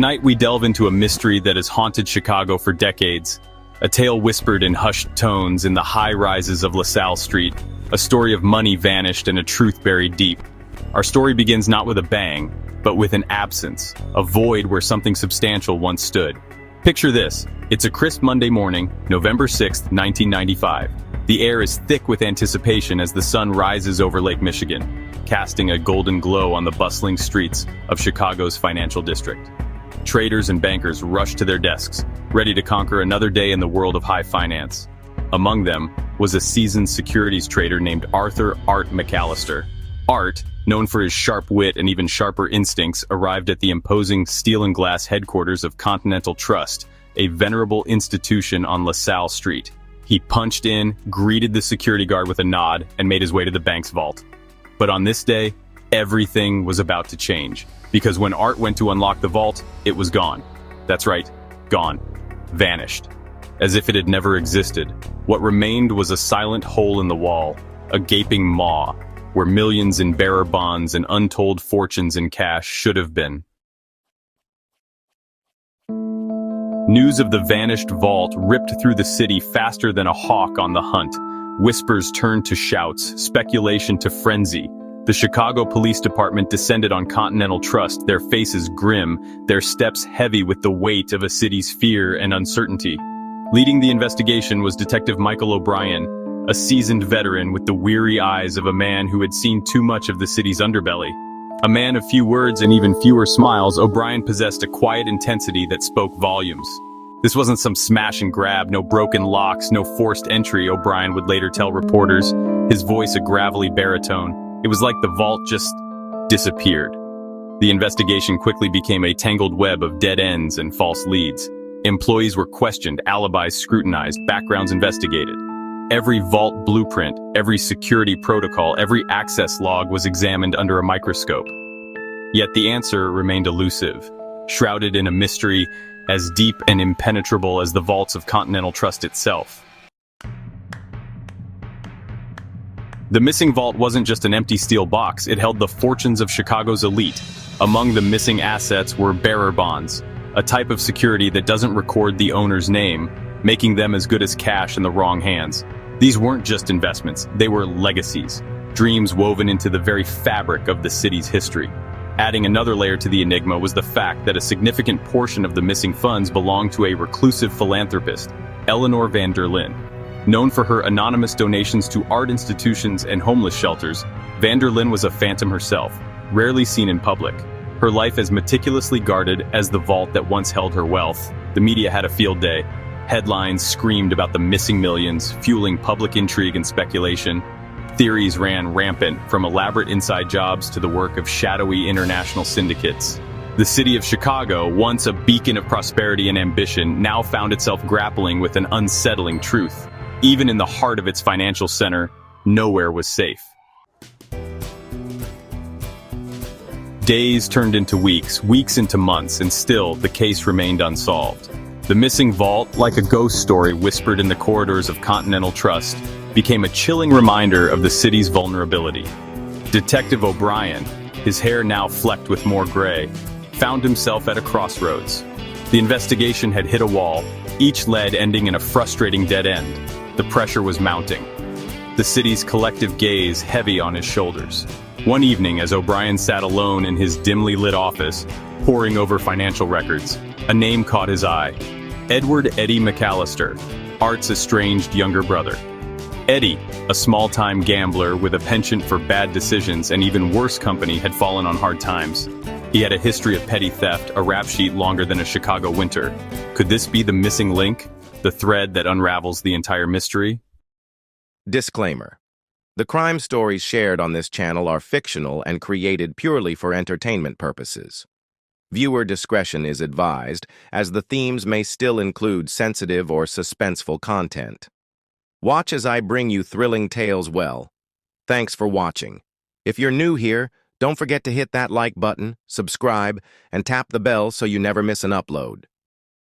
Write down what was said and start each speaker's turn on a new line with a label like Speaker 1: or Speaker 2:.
Speaker 1: Tonight we delve into a mystery that has haunted Chicago for decades. A tale whispered in hushed tones in the high rises of LaSalle Street. A story of money vanished and a truth buried deep. Our story begins not with a bang, but with an absence. A void where something substantial once stood. Picture this. It's a crisp Monday morning, November 6th, 1995. The air is thick with anticipation as the sun rises over Lake Michigan, casting a golden glow on the bustling streets of Chicago's financial district. Traders and bankers rush to their desks, ready to conquer another day in the world of high finance. Among them was a seasoned securities trader named Arthur "Art" McAllister. Art, known for his sharp wit and even sharper instincts, arrived at the imposing steel and glass headquarters of Continental Trust, a venerable institution on LaSalle Street. He punched in, greeted the security guard with a nod, and made his way to the bank's vault. But on this day, everything was about to change. Because when Art went to unlock the vault, it was gone. That's right, gone. Vanished. As if it had never existed. What remained was a silent hole in the wall, a gaping maw, where millions in bearer bonds and untold fortunes in cash should have been. News of the vanished vault ripped through the city faster than a hawk on the hunt. Whispers turned to shouts, speculation to frenzy. The Chicago Police Department descended on Continental Trust, their faces grim, their steps heavy with the weight of a city's fear and uncertainty. Leading the investigation was Detective Michael O'Brien, a seasoned veteran with the weary eyes of a man who had seen too much of the city's underbelly. A man of few words and even fewer smiles, O'Brien possessed a quiet intensity that spoke volumes. This wasn't some smash and grab, no broken locks, no forced entry, O'Brien would later tell reporters, his voice a gravelly baritone. It was like the vault just disappeared. The investigation quickly became a tangled web of dead ends and false leads. Employees were questioned, alibis scrutinized, backgrounds investigated. Every vault blueprint, every security protocol, every access log was examined under a microscope. Yet the answer remained elusive, shrouded in a mystery as deep and impenetrable as the vaults of Continental Trust itself. The missing vault wasn't just an empty steel box, it held the fortunes of Chicago's elite. Among the missing assets were bearer bonds, a type of security that doesn't record the owner's name, making them as good as cash in the wrong hands. These weren't just investments, they were legacies, dreams woven into the very fabric of the city's history. Adding another layer to the enigma was the fact that a significant portion of the missing funds belonged to a reclusive philanthropist, Eleanor van der Linde. Known for her anonymous donations to art institutions and homeless shelters, van der Linde was a phantom herself, rarely seen in public. Her life as meticulously guarded as the vault that once held her wealth. The media had a field day. Headlines screamed about the missing millions, fueling public intrigue and speculation. Theories ran rampant, from elaborate inside jobs to the work of shadowy international syndicates. The city of Chicago, once a beacon of prosperity and ambition, now found itself grappling with an unsettling truth. Even in the heart of its financial center, nowhere was safe. Days turned into weeks, weeks into months, and still the case remained unsolved. The missing vault, like a ghost story whispered in the corridors of Continental Trust, became a chilling reminder of the city's vulnerability. Detective O'Brien, his hair now flecked with more gray, found himself at a crossroads. The investigation had hit a wall, each lead ending in a frustrating dead end. The pressure was mounting, the city's collective gaze heavy on his shoulders. One evening, as O'Brien sat alone in his dimly lit office, poring over financial records, a name caught his eye. Edward "Eddie" McAllister, Art's estranged younger brother. Eddie, a small-time gambler with a penchant for bad decisions and even worse company, had fallen on hard times. He had a history of petty theft, a rap sheet longer than a Chicago winter. Could this be the missing link? The thread that unravels the entire mystery?
Speaker 2: Disclaimer. The crime stories shared on this channel are fictional and created purely for entertainment purposes. Viewer discretion is advised, as the themes may still include sensitive or suspenseful content. Watch as I bring you thrilling tales well. Thanks for watching. If you're new here, don't forget to hit that like button, subscribe, and tap the bell so you never miss an upload.